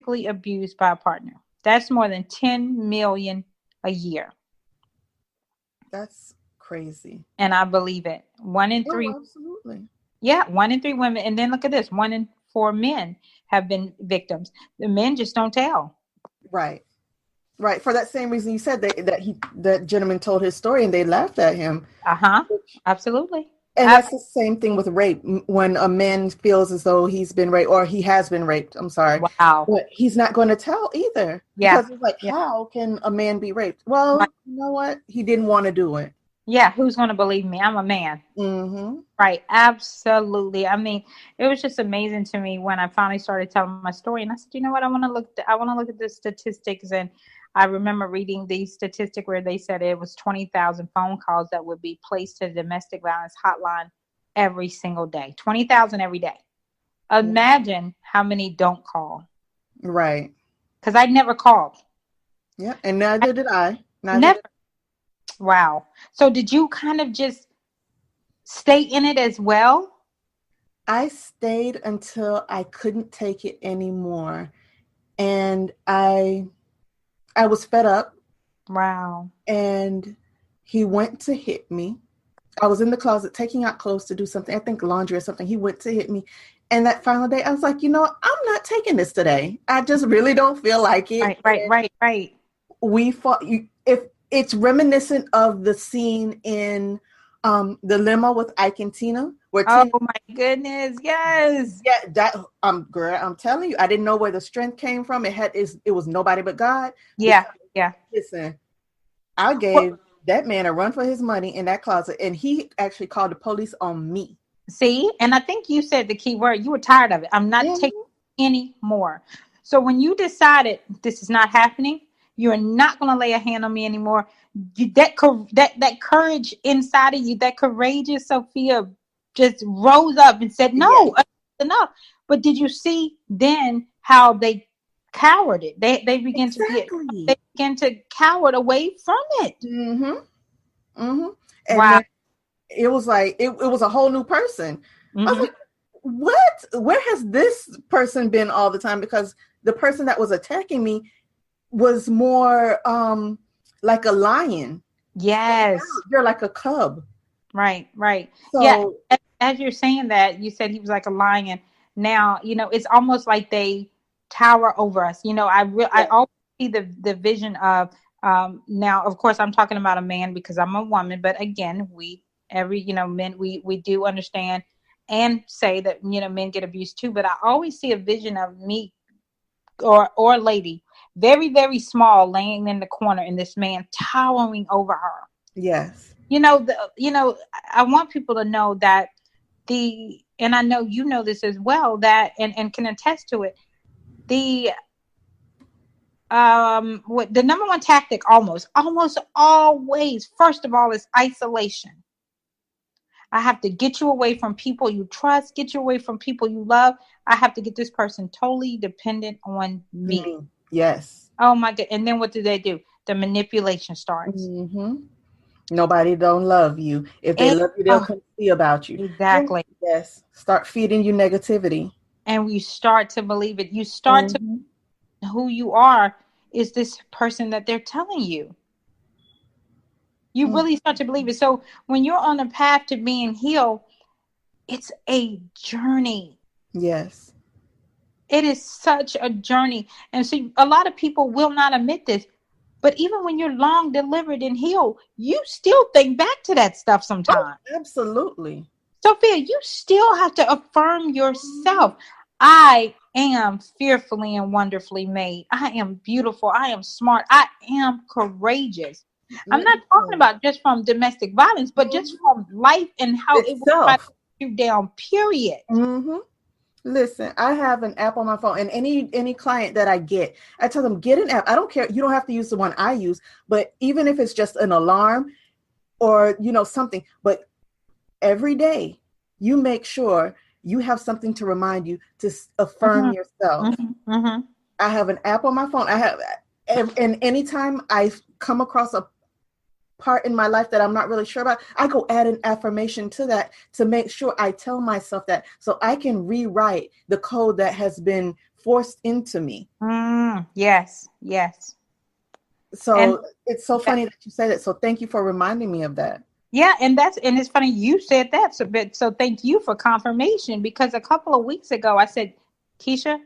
physically abused by a partner. That's more than 10 million a year. That's crazy. And I believe it. One in three. Oh, absolutely. Yeah, 1 in 3 women. And then look at this. 1 in 4 men have been victims. The men just don't tell. Right. Right. For that same reason you said that gentleman told his story and they laughed at him. Absolutely. And that's the same thing with rape. When a man feels as though he's been raped or he has been raped, I'm sorry. Wow. But he's not going to tell either. Yeah. Because it's like, how can a man be raped? Well, you know what? He didn't want to do it. Yeah. Who's going to believe me? I'm a man. Mm-hmm. Right. Absolutely. I mean, it was just amazing to me when I finally started telling my story. And I said, you know what? I want to look at the statistics. And I remember reading the statistic where they said it was 20,000 phone calls that would be placed to the domestic violence hotline every single day. 20,000 every day. Imagine how many don't call. Right. Because I never called. Yeah. And neither did I. Never. Wow. So did you kind of just stay in it as well? I stayed until I couldn't take it anymore. And I was fed up. Wow. And he went to hit me. I was in the closet taking out clothes to do something. I think laundry or something. He went to hit me. And that final day, I was like, you know, I'm not taking this today. I just really don't feel like it. Right. We fought. If it's reminiscent of the scene in the limo with Ike and Tina. Oh my goodness, yes. Yeah, that girl, I'm telling you, I didn't know where the strength came from. It was nobody but God. Yeah. Listen, I gave that man a run for his money in that closet, and he actually called the police on me. See, and I think you said the key word. You were tired of it. I'm not taking any more. So when you decided this is not happening, you're not going to lay a hand on me anymore. That courage inside of you, that courageous Sophia, just rose up and said, "No, enough." But did you see then how they cowered it? They began to cower away from it. Mm-hmm. Mm-hmm. And wow. It was like it was a whole new person. Mm-hmm. I was like, what? Where has this person been all the time? Because the person that was attacking me was more like a lion. Yes. You're like a cub. Right. So, yeah. As you're saying that, you said he was like a lion. Now, it's almost like they tower over us. I always see the vision of now, of course, I'm talking about a man because I'm a woman, but again, men, we do understand and say that, men get abused too, but I always see a vision of me or a lady, very, very small, laying in the corner and this man towering over her. Yes. I want people to know that and I know you know this as well, that and can attest to it. The number one tactic almost always, first of all, is isolation. I have to get you away from people you trust, get you away from people you love. I have to get this person totally dependent on me. Yes. Oh my God. And then what do? The manipulation starts. Mm-hmm. Nobody don't love you. If they love you, they'll come see about you. Exactly. Yes. Start feeding you negativity. And you start to believe it. You start to who you are is this person that they're telling you. You really start to believe it. So when you're on a path to being healed, it's a journey. Yes. It is such a journey. And so a lot of people will not admit this, but even when you're long delivered and healed, you still think back to that stuff sometimes. Oh, absolutely. Sophia, you still have to affirm yourself. I am fearfully and wonderfully made. I am beautiful. I am smart. I am courageous. I'm not talking about just from domestic violence, but just from life and how it will try to put you down, period. Mm-hmm. Listen, I have an app on my phone, and any client that I get, I tell them, get an app. I don't care. You don't have to use the one I use, but even if it's just an alarm or, something, but every day you make sure you have something to remind you to affirm yourself. Mm-hmm. I have an app on my phone. And anytime I come across a part in my life that I'm not really sure about, I go add an affirmation to that to make sure I tell myself that, so I can rewrite the code that has been forced into me. Yes, yes. And So it's so funny that you say that. So thank you for reminding me of that. yeah, and it's funny you said that. So thank you for confirmation, because a couple of weeks ago I said, Keisha,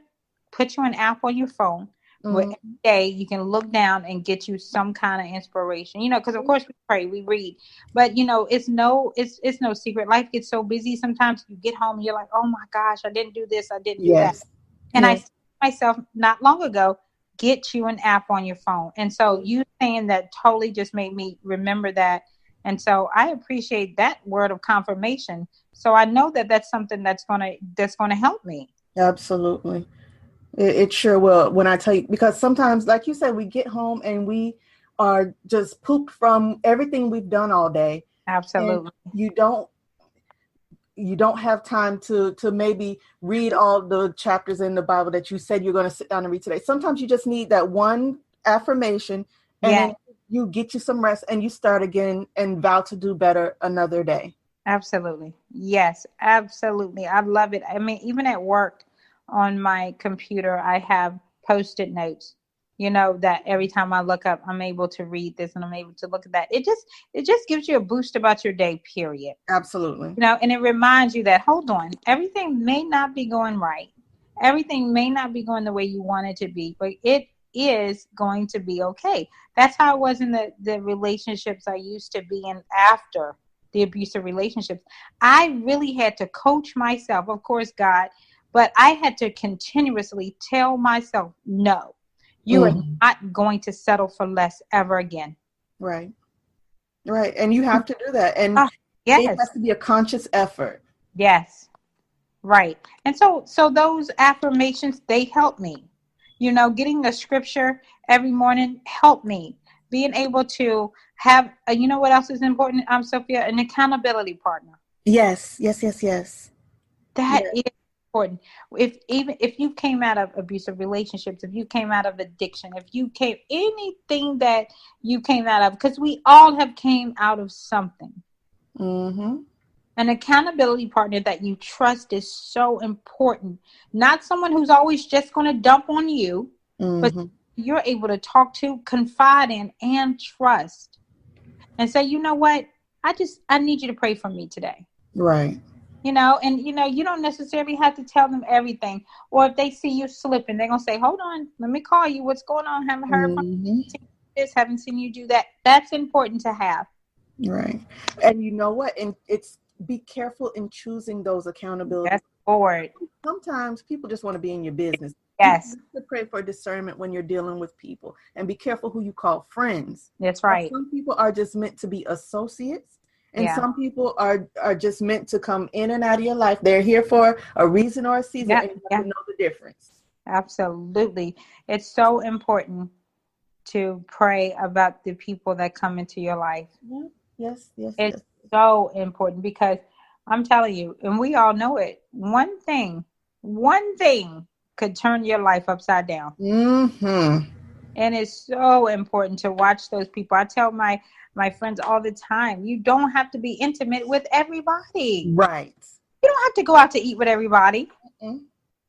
put you an app on your phone where Mm. every day you can look down and get you some kind of inspiration. Because of course we pray, we read, but it's no secret. Life gets so busy. Sometimes you get home and you're like, oh my gosh, I didn't do this, I didn't do that. Yes. And I Yes. said to myself not long ago, get you an app on your phone. And so you saying that totally just made me remember that. And so I appreciate that word of confirmation. So I know that that's something that's gonna help me. Absolutely. It sure will. When I tell you, because sometimes, like you said, we get home and we are just pooped from everything we've done all day, and Absolutely. you don't have time to maybe read all the chapters in the Bible that you said you're going to sit down and read today. Sometimes you just need that one affirmation, and Yeah, then you get you some rest and you start again and vow to do better another day. absolutely. Yes, absolutely. I love it. I mean, even at work on my computer, I have post-it notes. That every time I look up, I'm able to read this and I'm able to look at that. It just gives you a boost about your day, period. Absolutely. And it reminds you that, hold on, everything may not be going right. Everything may not be going the way you want it to be, but it is going to be okay. That's how it was in the relationships I used to be in after the abusive relationships. I really had to coach myself, of course, God, but I had to continuously tell myself, no, you are Mhm. not going to settle for less ever again. Right. Right. And you have to do that. And Oh, it has yes, to be a conscious effort. yes. Right. And so those affirmations, they help me. Getting the scripture every morning help me. Being able to have, what else is important, Sophia? An accountability partner. Yes. Yes. Yes. Yes. That Yeah. is important. If you came out of abusive relationships, if you came out of addiction, if you came anything that you came out of, because we all have came out of something. Mm-hmm. An accountability partner that you trust is so important. Not someone who's always just going to dump on you, but Mm-hmm. you're able to talk to, confide in, and trust. And say, you know what? I need you to pray for me today. Right. And you don't necessarily have to tell them everything. Or if they see you slipping, they're gonna say, hold on, let me call you. What's going on? Haven't heard from Mm-hmm. you this, haven't seen you do that. That's important to have. Right. And you know what? And it's be careful in choosing those accountability. That's forward. Sometimes people just want to be in your business. You Yes, have to pray for discernment when you're dealing with people, and be careful who you call friends. that's right. Some people are just meant to be associates, and Yeah. some people are just meant to come in and out of your life. They're here for a reason or a season, Yeah. and you have Yeah. to know the difference. Absolutely. It's so important to pray about the people that come into your life. Yeah. Yes, yes, It's yes. so important because I'm telling you, and we all know it, one thing could turn your life upside down. Mm-hmm. And it's so important to watch those people. I tell my friends all the time, you don't have to be intimate with everybody. Right. You don't have to go out to eat with everybody. Mm-mm.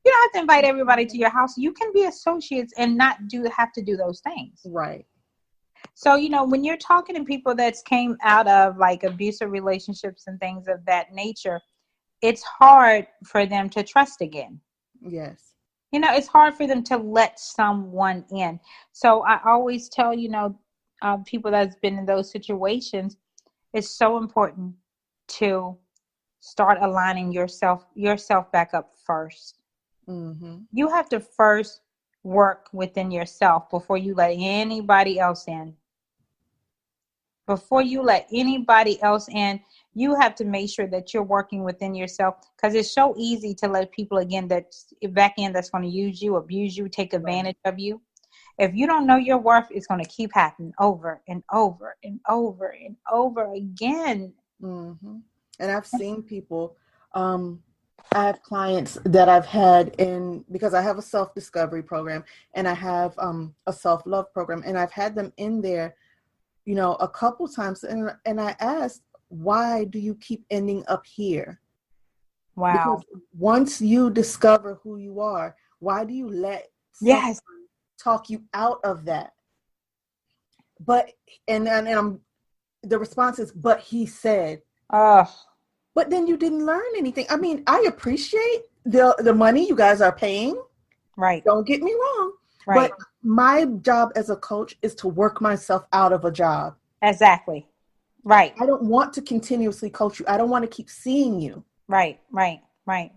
You don't have to invite everybody to your house. You can be associates and not have to do those things. Right. So, when you're talking to people that's came out of like abusive relationships and things of that nature, it's hard for them to trust again. Yes. It's hard for them to let someone in. So I always tell, people that's been in those situations, it's so important to start aligning yourself back up first. Mm-hmm. You have to first work within yourself before you let anybody else in. Before you let anybody else in, you have to make sure that you're working within yourself, because it's so easy to let people again that's back in that's going to use you, abuse you, take Right. advantage of you. If you don't know your worth, it's going to keep happening over and over and over and over again. Mm-hmm. And I've seen people, um, I have clients that I've had in, because I have a self-discovery program and I have a self-love program, and I've had them in there, a couple times, and I asked, why do you keep ending up here? Wow. Because once you discover who you are, Why do you let someone Yes. talk you out of that? But and I'm the response is, but he said. But then you didn't learn anything. I mean, I appreciate the money you guys are paying. Right. Don't get me wrong. Right. But my job as a coach is to work myself out of a job. Exactly. Right. I don't want to continuously coach you. I don't want to keep seeing you. Right.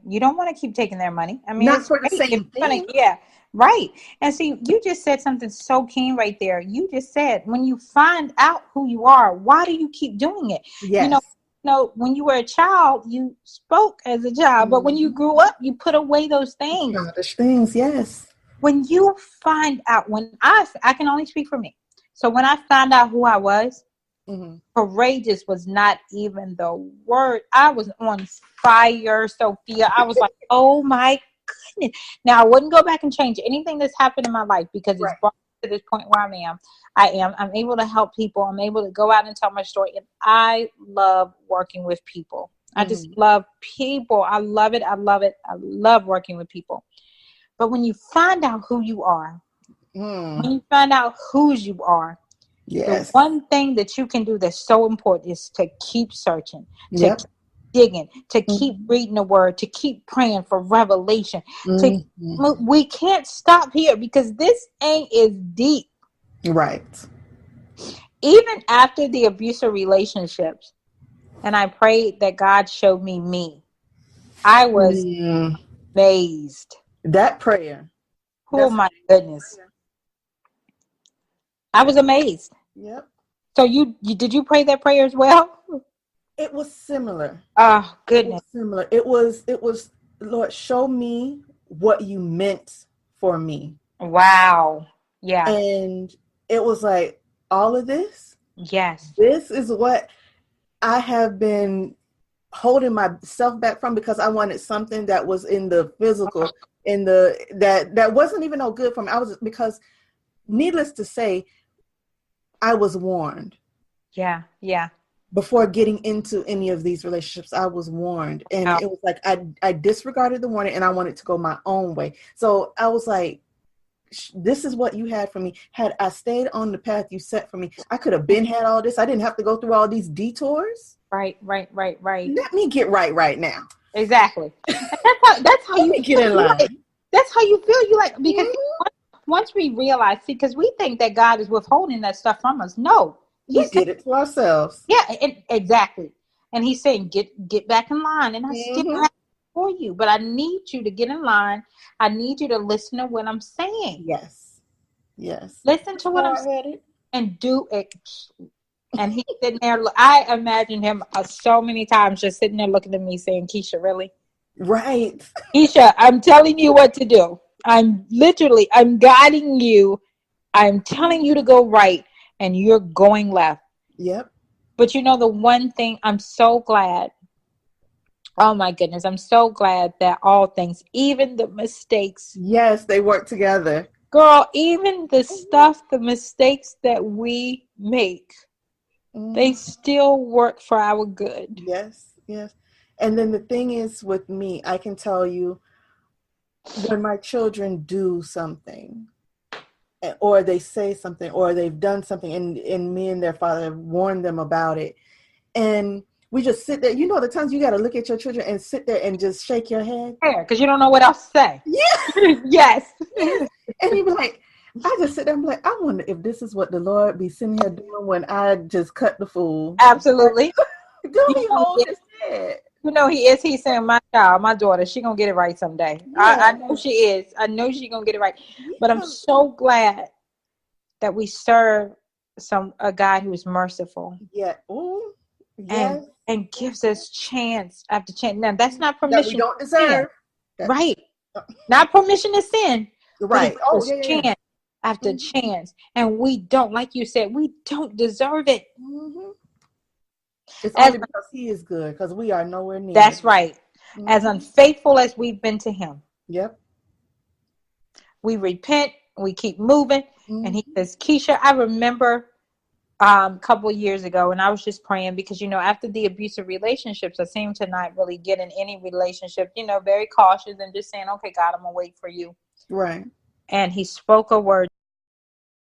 You don't want to keep taking their money. I mean, Not it's for the great if same you're gonna, thing. yeah, right. And see, you just said something so keen right there. You just said, when you find out who you are, why do you keep doing it? Yes. When you were a child, you spoke as a child, but when you grew up, you put away those things. Childish things, yes. When you find out, when I can only speak for me. So when I found out who I was, courageous was not even the word. I was on fire, Sophia. I was like, oh my goodness. Now, I wouldn't go back and change anything that's happened in my life, because it's brought me to this point where I'm able to help people. I'm able to go out and tell my story. And I love working with people. I just love people. I love it. I love it. I love working with people. But when you find out who you are, when you find out whose you are, the one thing that you can do that's so important is to keep searching, to keep digging, to keep reading the word, to keep praying for revelation. We can't stop here, because this thing is deep. Right. Even after the abusive relationships, and I prayed that God showed me, I was amazed. That prayer. Oh my goodness. I was amazed. Yep. So you did you pray that prayer as well? It was similar. Oh goodness. It was Lord, show me what you meant for me. Wow. Yeah. And it was like, all of this? Yes. This is what I have been holding myself back from, because I wanted something that was in the physical, in the that wasn't even no good for me. Because needless to say, I was warned. Yeah. Before getting into any of these relationships, I was warned. And it was like, I disregarded the warning, and I wanted to go my own way. So I was like, this is what you had for me. Had I stayed on the path you set for me, I could have been had all this. I didn't have to go through all these detours. Right. Let me get right now. Exactly. That's how you get in line. That's how you feel. You like, because once we realize, because we think that God is withholding that stuff from us. No. We did it to ourselves. Yeah, exactly. And he's saying, get back in line. And I still have for you, but I need you to get in line. I need you to listen to what I'm saying. Yes. Listen to what I'm saying and do it. And he's sitting there. I imagine him so many times just sitting there looking at me saying, Keisha, really? Right. Keisha, I'm telling you what to do. I'm guiding you. I'm telling you to go right, and you're going left. Yep. But the one thing, I'm so glad. Oh my goodness. I'm so glad that all things, even the mistakes. Yes, they work together. Girl, even the mistakes that we make, they still work for our good. Yes. And then the thing is with me, I can tell you, when my children do something, or they say something, or they've done something, and me and their father have warned them about it, and we just sit there. The times you got to look at your children and sit there and just shake your head. Yeah, because you don't know what else to say. Yeah. Yes. And you be like, I just sit there and be like, I wonder if this is what the Lord be sitting here doing when I just cut the fool. Absolutely. Don't he hold his head? He is. He's saying, my child, my daughter, she gonna get it right someday. Yeah. I know she is. I know she gonna get it right. Yeah. But I'm so glad that we serve a God who is merciful. Yeah. Ooh. Yes. And gives us chance after chance. Now that's not permission. That we don't deserve. Right. Not permission to sin. Right. Chance after chance. And we don't, like you said, we don't deserve it. It's only because he is good, because we are nowhere near. That's right. As unfaithful as we've been to him. Yep. We repent, we keep moving. And he says, Keisha, I remember a couple of years ago, and I was just praying because, after the abusive relationships, I seem to not really get in any relationship, very cautious and just saying, okay, God, I'm going to wait for you. Right. and he spoke a word